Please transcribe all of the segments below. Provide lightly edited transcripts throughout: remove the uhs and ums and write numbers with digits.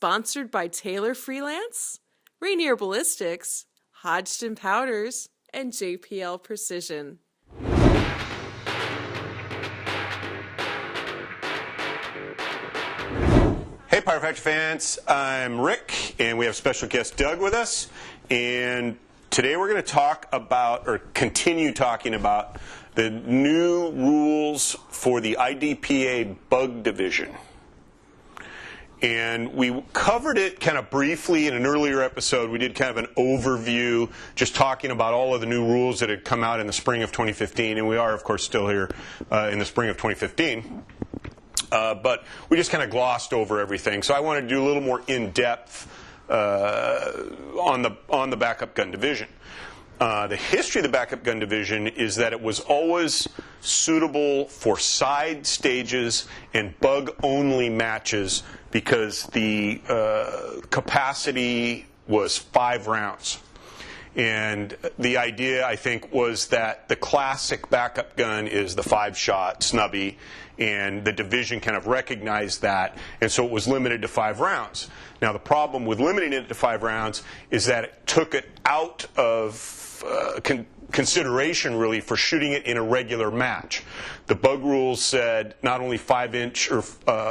Sponsored by Taylor Freelance, Rainier Ballistics, Hodgson Powders, and JPL Precision. Hey Power Factor fans, I'm Rick, and we have special guest Doug with us, and today we're going to talk about, or continue talking about, the new rules for the IDPA BUG Division. And we covered it kind of briefly in an earlier episode. We did kind of an overview, just talking about all of the new rules that had come out in the spring of 2015, and we are, of course, still here in the spring of 2015. But we just kind of glossed over everything. So I wanted to do a little more in-depth on the backup gun division. The history of the backup gun division is that it was always suitable for side stages and bug-only matches because the capacity was 5 rounds. And the idea, I think, was that the classic backup gun is the 5-shot snubby, and the division kind of recognized that, and so it was limited to 5 rounds. Now, the problem with limiting it to 5 rounds is that it took it out of consideration, really, for shooting it in a regular match. The bug rules said not only 5-inch or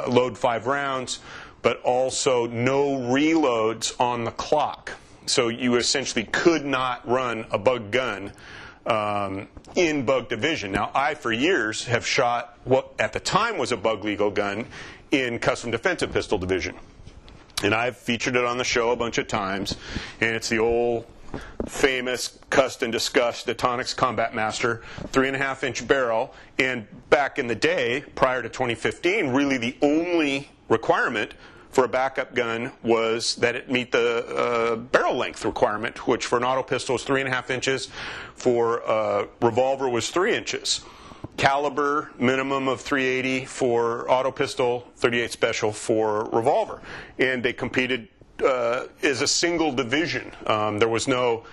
load 5 rounds, but also no reloads on the clock. So you essentially could not run a bug gun in bug division. Now, I, for years, have shot what at the time was a bug legal gun in custom defensive pistol division. And I've featured it on the show a bunch of times. And it's the old famous cussed and discussed Atomics Combat Master 3.5-inch barrel. And back in the day, prior to 2015, really the only requirement for a backup gun was that it meet the barrel length requirement, which for an auto pistol is 3.5 inches, for a revolver was 3 inches. Caliber minimum of 380 for auto pistol, 38 special for revolver. And they competed as a single division. There was no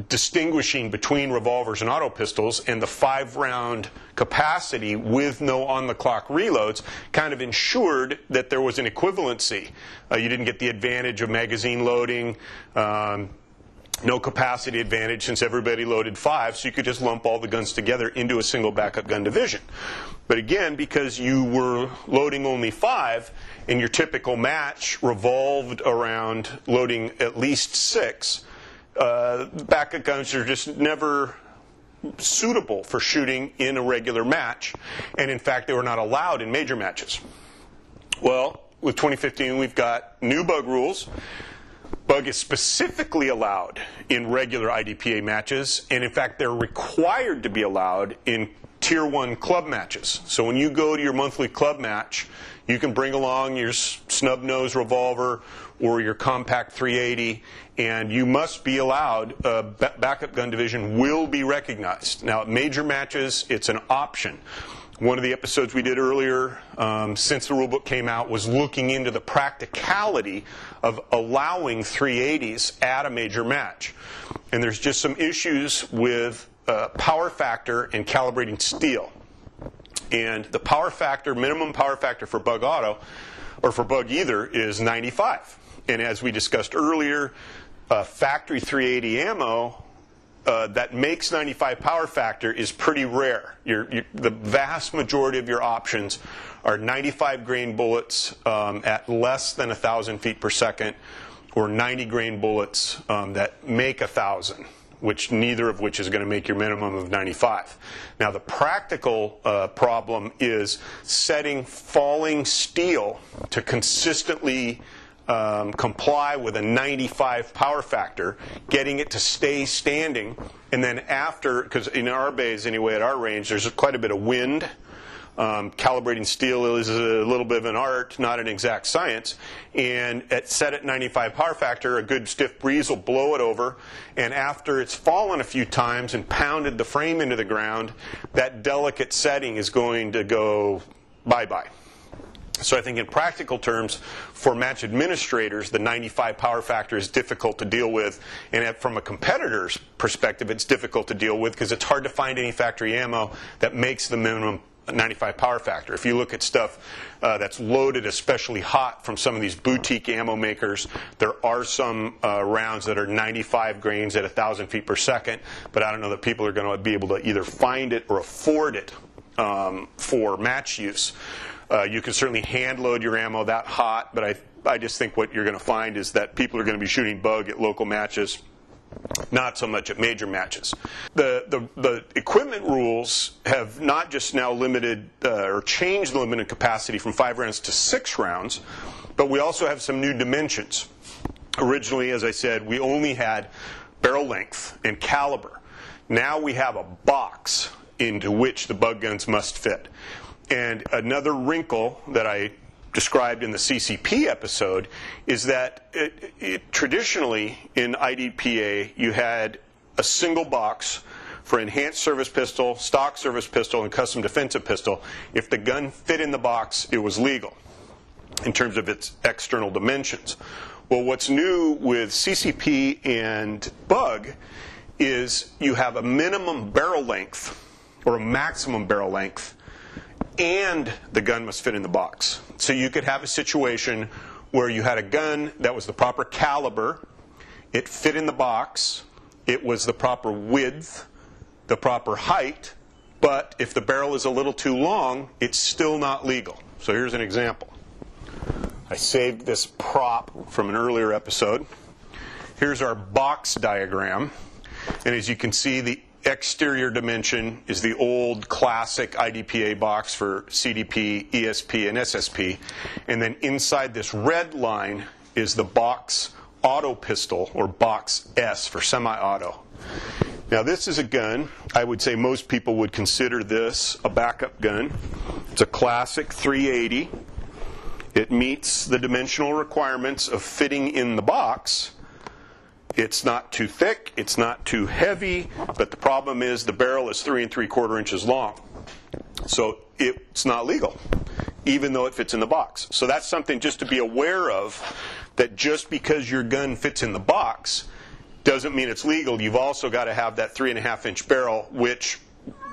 distinguishing between revolvers and auto pistols, and the 5-round capacity with no on-the-clock reloads kind of ensured that there was an equivalency. You didn't get the advantage of magazine loading, no capacity advantage since everybody loaded 5, so you could just lump all the guns together into a single backup gun division. But again, because you were loading only 5, and your typical match revolved around loading at least 6, backup guns are just never suitable for shooting in a regular match, and in fact they were not allowed in major matches. Well, with 2015 we've got new bug rules. Bug is specifically allowed in regular IDPA matches, and in fact they're required to be allowed in Tier 1 club matches. So when you go to your monthly club match, you can bring along your snub-nose revolver or your compact 380, and you must be allowed. Backup gun division will be recognized. Now, at major matches, it's an option. One of the episodes we did earlier, since the rulebook came out, was looking into the practicality of allowing 380s at a major match. And there's just some issues with power factor and calibrating steel. And the power factor, minimum power factor for bug auto, or for bug either, is 95. And as we discussed earlier, factory 380 ammo that makes 95 power factor is pretty rare. The vast majority of your options are 95 grain bullets at less than 1,000 feet per second, or 90 grain bullets that make 1,000, which neither of which is going to make your minimum of 95. Now, the practical problem is setting falling steel to consistently comply with a 95 power factor, getting it to stay standing, and then after, because in our bays anyway, at our range, there's quite a bit of wind. Calibrating steel is a little bit of an art, not an exact science, and set at 95 power factor, a good stiff breeze will blow it over, and after it's fallen a few times and pounded the frame into the ground, that delicate setting is going to go bye-bye. So I think in practical terms, for match administrators, the 95 power factor is difficult to deal with. And from a competitor's perspective, it's difficult to deal with because it's hard to find any factory ammo that makes the minimum 95 power factor. If you look at stuff that's loaded especially hot from some of these boutique ammo makers, there are some rounds that are 95 grains at 1,000 feet per second, but I don't know that people are going to be able to either find it or afford it for match use. You can certainly hand load your ammo that hot, but I just think what you're going to find is that people are going to be shooting bug at local matches, not so much at major matches. The equipment rules have not just now limited or changed the limited capacity from 5 rounds to 6 rounds, but we also have some new dimensions. Originally, as I said, we only had barrel length and caliber. Now we have a box into which the bug guns must fit. And another wrinkle that I described in the CCP episode is that traditionally in IDPA you had a single box for enhanced service pistol, stock service pistol, and custom defensive pistol. If the gun fit in the box, it was legal in terms of its external dimensions. Well, what's new with CCP and bug is you have a minimum barrel length or a maximum barrel length, and the gun must fit in the box. So you could have a situation where you had a gun that was the proper caliber, it fit in the box, it was the proper width, the proper height, but if the barrel is a little too long, it's still not legal. So here's an example. I saved this prop from an earlier episode. Here's our box diagram, and as you can see, the exterior dimension is the old classic IDPA box for CDP, ESP, and SSP. And then inside this red line is the box auto pistol, or box S for semi-auto. Now this is a gun, I would say most people would consider this a backup gun. It's a classic 380. It meets the dimensional requirements of fitting in the box. It's not too thick, it's not too heavy, but the problem is the barrel is 3 3/4 inches long. So it's not legal, even though it fits in the box. So that's something just to be aware of, that just because your gun fits in the box doesn't mean it's legal. You've also got to have that 3.5 inch barrel, which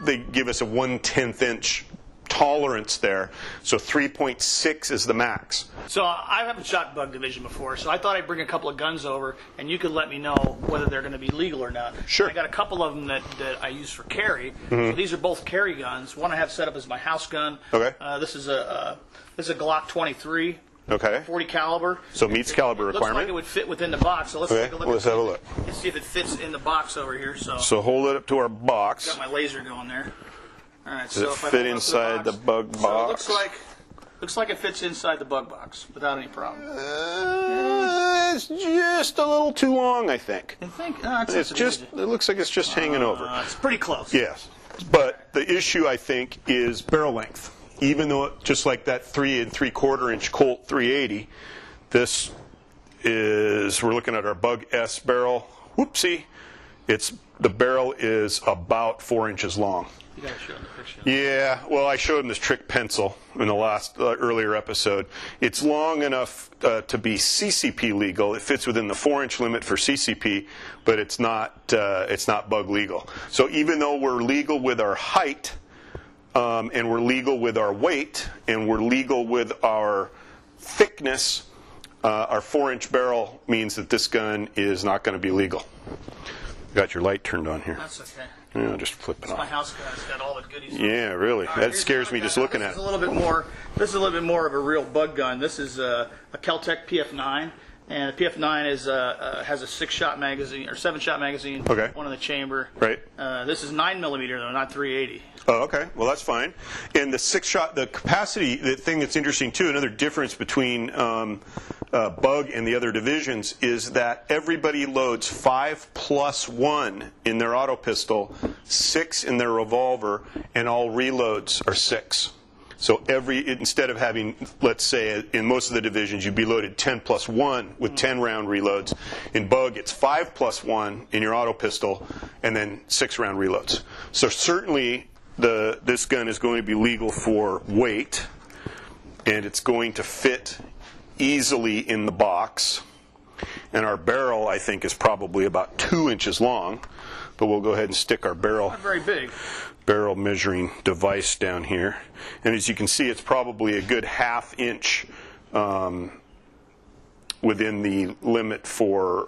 they give us a 1/10 inch tolerance there, so 3.6 is the max. So I haven't shot Bug Division before, so I thought I'd bring a couple of guns over, and you could let me know whether they're going to be legal or not. Sure. I got a couple of them that I use for carry. So these are both carry guns. One I have set up as my house gun. Okay. This is a Glock 23. Okay. 40 caliber. So it meets caliber Looks requirement. like it would fit within the box. So let's take a look. Let's have a look. Let's see if it fits in the box over here. So hold it up to our box. Got my laser going there. All right. Does So it if I fit hold it up to inside the bug So box? it looks like it fits inside the bug box without any problem. It's just a little too long, I think. I think It looks like it's just hanging over. It's pretty close. Yes, but the issue, I think, is barrel length. Even though, just like that 3 3/4 inch Colt 380, this is, we're looking at our Bug S barrel. Whoopsie, the barrel is about 4 inches long. You gotta show them the picture. Yeah, well, I showed him this trick pencil in the last earlier episode. It's long enough to be CCP legal. It fits within the 4 inch limit for CCP, but it's not bug legal. So even though we're legal with our height, and we're legal with our weight, and we're legal with our thickness, our 4 inch barrel means that this gun is not going to be legal. Got your light turned on here. That's okay. Yeah, just flip it It's my off. house gun. It's got all the goodies. Yeah, really. All right, That here's scares me another just gun. looking This at is it. a little bit more. This is a little bit more of a real bug gun. This is a Kel-Tec PF9, and the PF9 has a 6-shot magazine or 7-shot magazine. Okay. One in the chamber. Right. This is 9mm though, not 380. Oh, okay. Well, that's fine. And the 6-shot, the capacity, the thing that's interesting too, another difference between Bug and the other divisions is that everybody loads 5+1 in their auto pistol, 6 in their revolver, and all reloads are 6. So instead of having, let's say, in most of the divisions, you'd be loaded 10+1 with 10 round reloads. In Bug, it's 5+1 in your auto pistol, and then 6 round reloads. So certainly, this gun is going to be legal for weight, and it's going to fit easily in the box. And our barrel, I think, is probably about 2 inches long. but we'll go ahead and stick our barrel Not very big. measuring device down here. And as you can see, it's probably a good half-inch within the limit for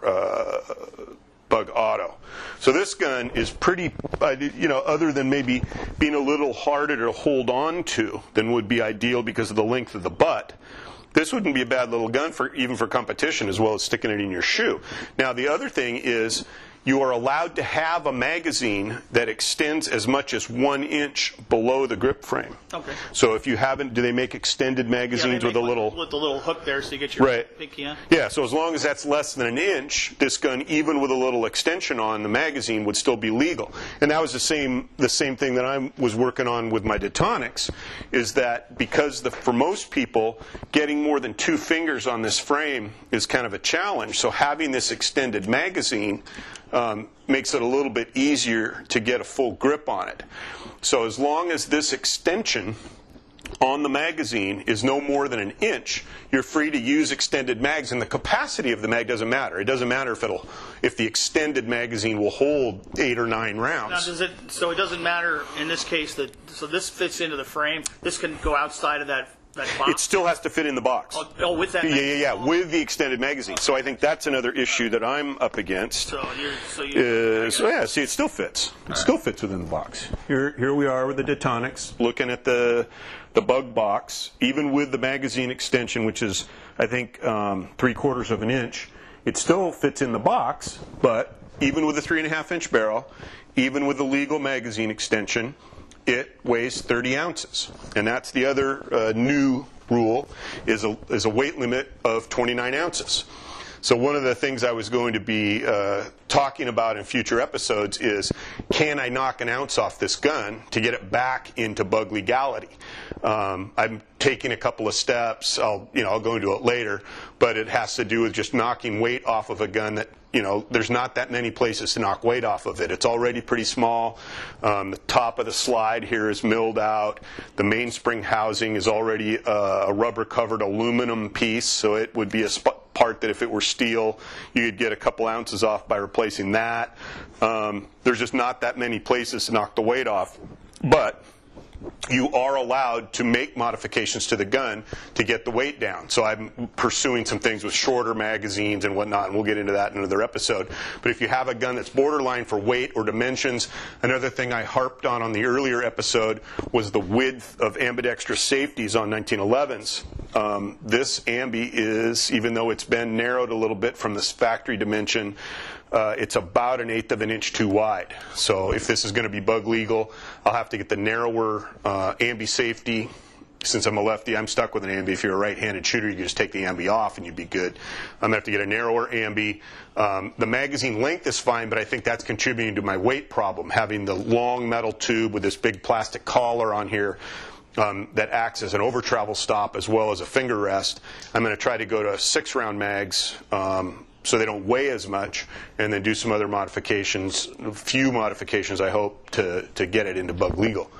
Bug Auto. So this gun is pretty, other than maybe being a little harder to hold on to than would be ideal because of the length of the butt, this wouldn't be a bad little gun even for competition, as well as sticking it in your shoe. Now the other thing is, you are allowed to have a magazine that extends as much as 1 inch below the grip frame. Okay. So if you haven't, do they make extended magazines with a little... With the little hook there so you get your pinky on? Yeah, so as long as that's less than 1 inch, this gun, even with a little extension on the magazine, would still be legal. And that was the same thing that I was working on with my Detonics, is that because for most people, getting more than 2 fingers on this frame is kind of a challenge. So having this extended magazine makes it a little bit easier to get a full grip on it. So as long as this extension on the magazine is no more than 1 inch, you're free to use extended mags, and the capacity of the mag doesn't matter. It doesn't matter if the extended magazine will hold 8 or 9 rounds. Now, so it doesn't matter in this case so this fits into the frame. This can go outside of that box? It still has to fit in the box. Oh, with that magazine? Yeah, with the extended magazine. So I think that's another issue that I'm up against. So see, it still fits. It still fits within the box. Here we are with the Detonics, looking at the Bug box, even with the magazine extension, which is, I think, 3/4 of an inch. It still fits in the box, but even with the 3.5-inch barrel, even with the legal magazine extension, it weighs 30 ounces. And that's the other new rule, is a weight limit of 29 ounces. So one of the things I was going to be talking about in future episodes is, can I knock an ounce off this gun to get it back into bug legality? I'm taking a couple of steps. I'll go into it later, but it has to do with just knocking weight off of a gun that, there's not that many places to knock weight off of it. It's already pretty small. The top of the slide here is milled out. The mainspring housing is already a rubber-covered aluminum piece, so it would be a part that if it were steel, you could get a couple ounces off by replacing that. There's just not that many places to knock the weight off. But you are allowed to make modifications to the gun to get the weight down. So I'm pursuing some things with shorter magazines and whatnot, and we'll get into that in another episode. But if you have a gun that's borderline for weight or dimensions, another thing I harped on the earlier episode was the width of ambidextrous safeties on 1911s. This ambi is, even though it's been narrowed a little bit from this factory dimension, it's about 1/8 of an inch too wide. So if this is going to be bug legal, I'll have to get the narrower ambi safety. Since I'm a lefty, I'm stuck with an ambi. If you're a right-handed shooter, you can just take the ambi off and you'd be good. I'm going to have to get a narrower ambi. The magazine length is fine, but I think that's contributing to my weight problem, having the long metal tube with this big plastic collar on here. That acts as an over-travel stop as well as a finger rest. I'm going to try to go to 6-round mags so they don't weigh as much, and then do some other modifications, a few modifications I hope, to get it into bug legal.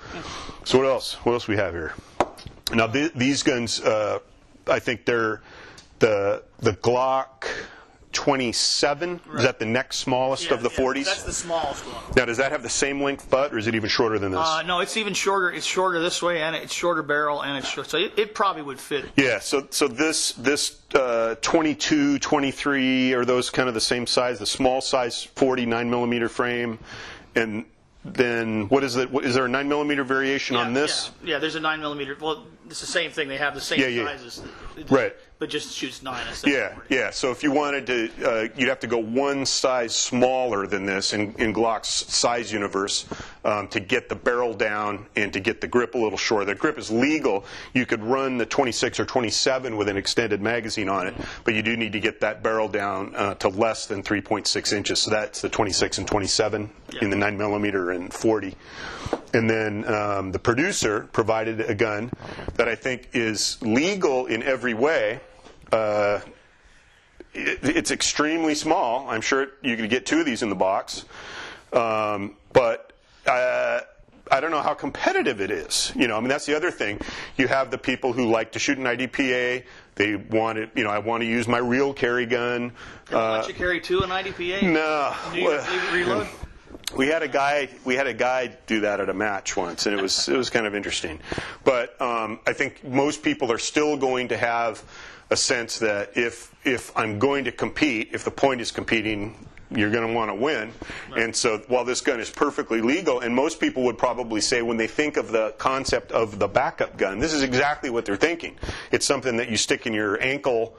So what else? What else we have here? Now these guns, I think they're the Glock 27. Right. Is that the next smallest of the 40s? That's the smallest one. Now, does that have the same length butt, or is it even shorter than this? No, it's even shorter. It's shorter this way, and it's shorter barrel, and it's short. So it probably would fit. Yeah. So this 22, 23 are those kind of the same size? The small size 40 9mm frame, and then what is it? Is there a 9mm variation on this? Yeah, there's a 9mm. Well, it's the same thing. They have the same sizes. Right. But just shoots 9 instead of 40. Yeah. So if you wanted to, you'd have to go one size smaller than this in Glock's size universe to get the barrel down and to get the grip a little shorter. The grip is legal. You could run the 26 or 27 with an extended magazine on it, but you do need to get that barrel down to less than 3.6 inches. So that's the 26 and 27 in the 9mm and 40. And then the producer provided a gun that I think is legal in every way. It's extremely small. I'm sure you could get 2 of these in the box. But I don't know how competitive it is. That's the other thing. You have the people who like to shoot an IDPA. They want it, I want to use my real carry gun. Can I let you carry 2 in IDPA? No. Do you reload? We had a guy do that at a match once, and it was kind of interesting. But I think most people are still going to have a sense that if I'm going to compete, if the point is competing, you're going to want to win. Right. And so while this gun is perfectly legal, and most people would probably say when they think of the concept of the backup gun, this is exactly what they're thinking. It's something that you stick in your ankle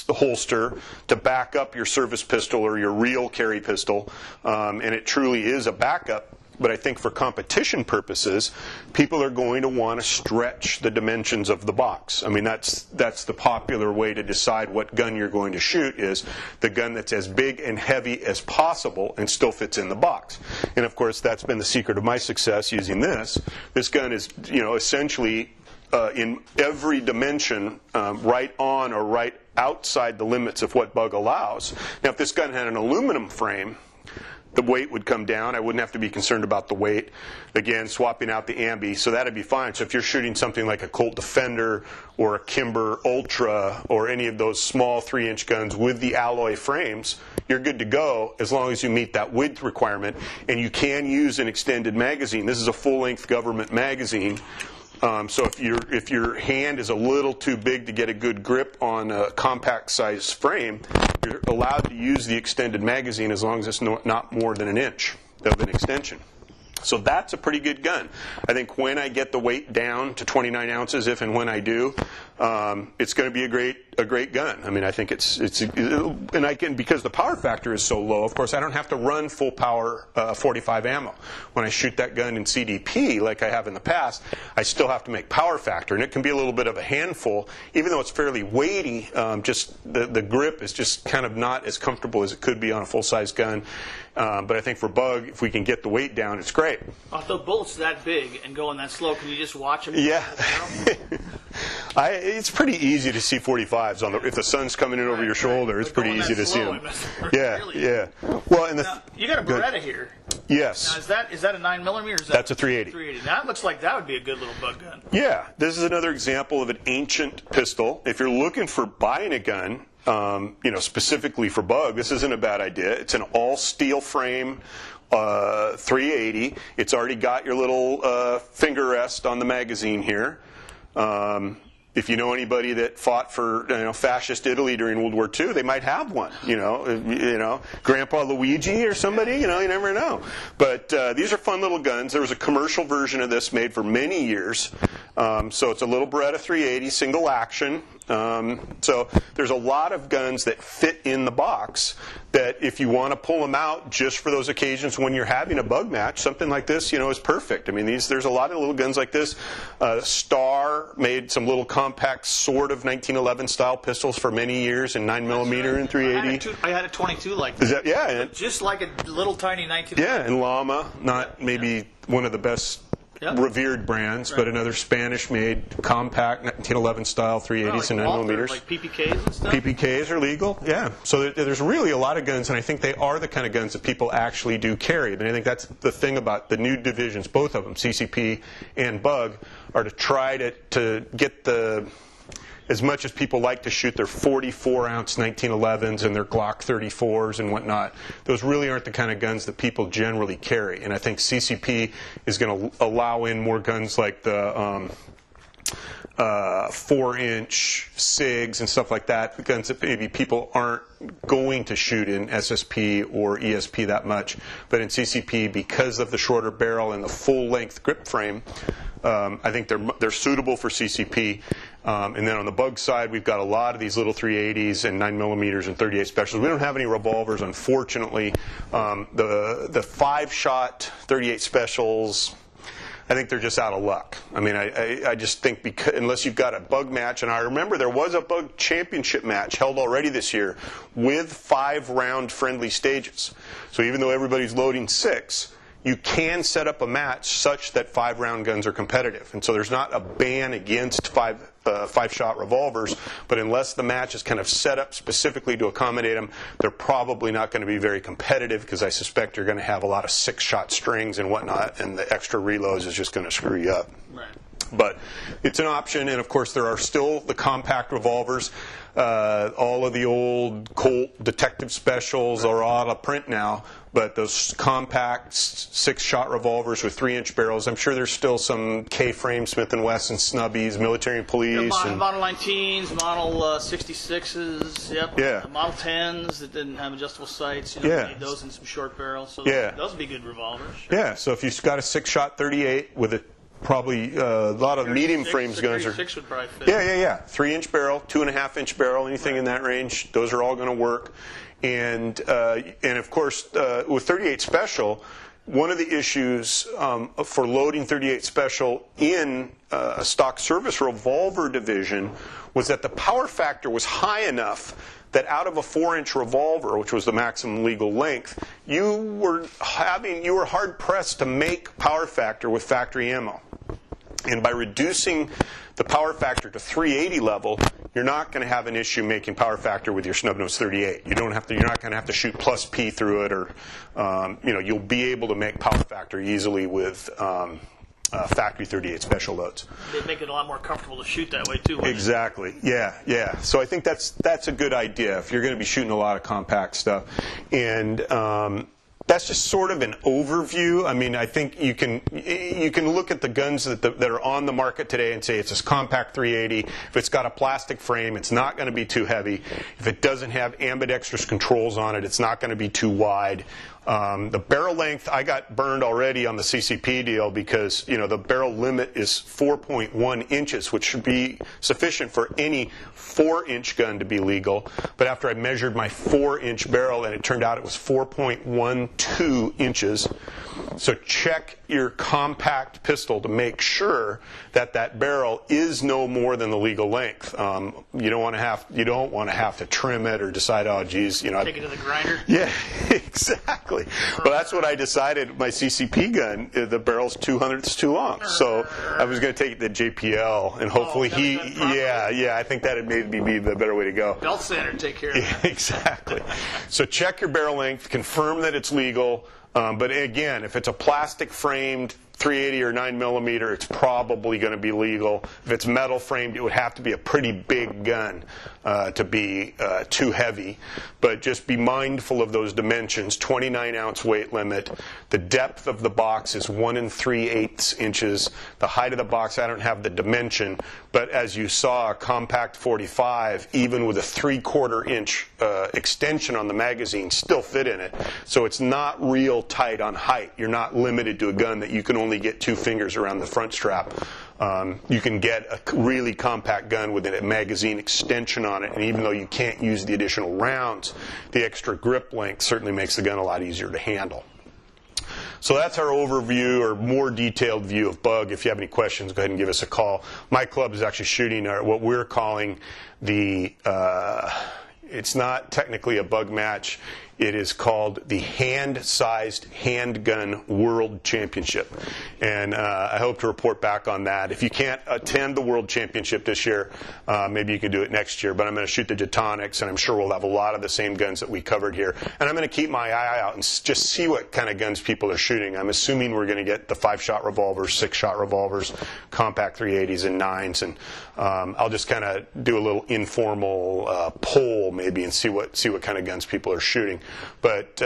holster to back up your service pistol or your real carry pistol, and it truly is a backup. But I think for competition purposes, people are going to want to stretch the dimensions of the box. I mean, that's the popular way to decide what gun you're going to shoot, is the gun that's as big and heavy as possible and still fits in the box. And of course, that's been the secret of my success using this. This gun is, essentially in every dimension right on or right outside the limits of what Bug allows. Now, if this gun had an aluminum frame, the weight would come down. I wouldn't have to be concerned about the weight. Again, swapping out the ambi, so that'd be fine. So if you're shooting something like a Colt Defender or a Kimber Ultra or any of those small 3-inch guns with the alloy frames, you're good to go as long as you meet that width requirement. And you can use an extended magazine. This is a full-length government magazine. So if your hand is a little too big to get a good grip on a compact size frame, you're allowed to use the extended magazine as long as it's not more than an inch of an extension. So that's a pretty good gun. I think when I get the weight down to 29 ounces, if and when I do, it's going to be a great gun. I mean, I think and I can, because the power factor is so low, of course, I don't have to run full power 45 ammo. When I shoot that gun in CDP, like I have in the past, I still have to make power factor, and it can be a little bit of a handful, even though it's fairly weighty. Just the grip is just kind of not as comfortable as it could be on a full-size gun. But I think for Bug, if we can get the weight down, it's great. If the bullet's that big and going that slow, can you just watch them? Yeah. It's pretty easy to see 45s if the sun's coming in over your shoulder. It's pretty easy to see them. Yeah. Well, and now, you got a Beretta here. Yes. Now, is that a 9mm? Or is that's a 380. 380. That looks like that would be a good little Bug gun. Yeah. This is another example of an ancient pistol. If you're looking for buying a gun, specifically for Bug, this isn't a bad idea. It's an all steel frame 380. It's already got your little finger rest on the magazine here. If you know anybody that fought for fascist Italy during World War II, they might have one. Grandpa Luigi or somebody. You never know. But these are fun little guns. There was a commercial version of this made for many years. So it's a little Beretta 380 single action. So there's a lot of guns that fit in the box that if you want to pull them out just for those occasions when you're having a Bug match, something like this, is perfect. I mean, there's a lot of little guns like this. Star made some little compact sort of 1911 style pistols for many years in 9mm and 380. I had a 22 like that. Is that, yeah. Just like a little tiny 1911. Yeah, and Llama, not maybe one of the best revered brands, but another Spanish-made compact 1911 style 380s and 9mm. Like PPKs and stuff? PPKs are legal, yeah. So there's really a lot of guns, and I think they are the kind of guns that people actually do carry. And I think that's the thing about the new divisions, both of them, CCP and Bug, are to try to get as much as people like to shoot their 44-ounce 1911s and their Glock 34s and whatnot, those really aren't the kind of guns that people generally carry. And I think CCP is going to allow in more guns like the 4-inch SIGs and stuff like that, the guns that maybe people aren't going to shoot in SSP or ESP that much. But in CCP, because of the shorter barrel and the full-length grip frame, I think they're suitable for CCP. And then on the Bug side, we've got a lot of these little 380s and 9mm and 38 specials. We don't have any revolvers, unfortunately. The 5-shot 38 specials, I think they're just out of luck. I mean, I just think unless you've got a Bug match, and I remember there was a Bug championship match held already this year with 5-round friendly stages. So even though everybody's loading 6, you can set up a match such that 5-round guns are competitive. And so there's not a ban against 5-shot revolvers, but unless the match is kind of set up specifically to accommodate them, they're probably not going to be very competitive, because I suspect you're going to have a lot of 6-shot strings and whatnot, and the extra reloads is just going to screw you up. Right. But it's an option, and of course there are still the compact revolvers. All of the old Colt detective specials are out of print now, but those compact 6-shot revolvers with 3-inch barrels, I'm sure there's still some K-frame Smith & Wesson snubbies, military and police. Model 19s, Model 66s, yep. Yeah. Model 10s that didn't have adjustable sights. Yeah. You need those in some short barrels. So Yeah. those would be good revolvers. Yeah, so if you've got a 6-shot 38 with a probably a lot of medium frames guns are. 36 would probably fit. Yeah. 3-inch barrel, 2.5-inch barrel, anything in that range. Those are all going to work. And of course, with 38 Special, one of the issues for loading 38 Special in a stock service revolver division was that the power factor was high enough that out of a 4-inch revolver, which was the maximum legal length, you were hard pressed to make power factor with factory ammo. And by reducing the power factor to 380 level, you're not going to have an issue making power factor with your snub-nose 38. You're not going to have to shoot plus P through it, or you'll be able to make power factor easily with factory 38 Special loads. They make it a lot more comfortable to shoot that way too. Exactly. Yeah. So I think that's a good idea if you're going to be shooting a lot of compact stuff, and that's just sort of an overview. I mean, I think you can look at the guns that are on the market today and say it's a compact 380. If it's got a plastic frame, it's not going to be too heavy. If it doesn't have ambidextrous controls on it, it's not going to be too wide. The barrel length, I got burned already on the CCP deal because the barrel limit is 4.1 inches, which should be sufficient for any 4-inch gun to be legal. But after I measured my 4-inch barrel, and it turned out it was 4.12 inches. So check your compact pistol to make sure that barrel is no more than the legal length. You don't want to have to trim it or decide, oh geez, take it to the grinder. Yeah, exactly. Well, that's what I decided. My CCP gun, the barrel's 2/100ths too long, so I was going to take it to JPL, and hopefully I think that'd maybe be the better way to go. Belt sander, take care of that. Exactly. So check your barrel length, confirm that it's legal. But again, if it's a plastic framed 380 or 9mm, it's probably going to be legal. If it's metal framed, it would have to be a pretty big gun to be too heavy. But just be mindful of those dimensions. 29-ounce weight limit. The depth of the box is 1 3/8 inches. The height of the box, I don't have the dimension, but as you saw, a compact 45, even with a 3/4 inch extension on the magazine, still fit in it. So it's not real tight on height. You're not limited to a gun that you can only get 2 fingers around the front strap. You can get a really compact gun with a magazine extension on it, and even though you can't use the additional rounds, the extra grip length certainly makes the gun a lot easier to handle. So that's our overview, or more detailed view of Bug. If you have any questions, go ahead and give us a call. My club is actually shooting what we're calling it's not technically a Bug match. It is called the Hand-Sized Handgun World Championship. And I hope to report back on that. If you can't attend the World Championship this year, maybe you can do it next year. But I'm going to shoot the Jetonics, and I'm sure we'll have a lot of the same guns that we covered here. And I'm going to keep my eye out and just see what kind of guns people are shooting. I'm assuming we're going to get the 5-shot revolvers, 6-shot revolvers, compact 380s, and 9s. And I'll just kind of do a little informal poll maybe and see what kind of guns people are shooting. But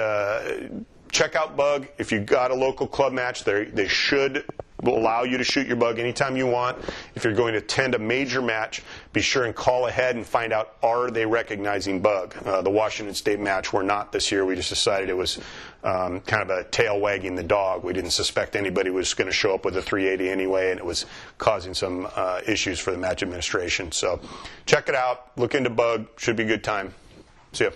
check out Bug. If you've got a local club match, they should allow you to shoot your Bug anytime you want. If you're going to attend a major match, be sure and call ahead and find out, are they recognizing Bug? The Washington State match, we're not this year. We just decided it was kind of a tail wagging the dog. We didn't suspect anybody was going to show up with a 380 anyway, and it was causing some issues for the match administration. So check it out. Look into Bug. Should be a good time. See ya.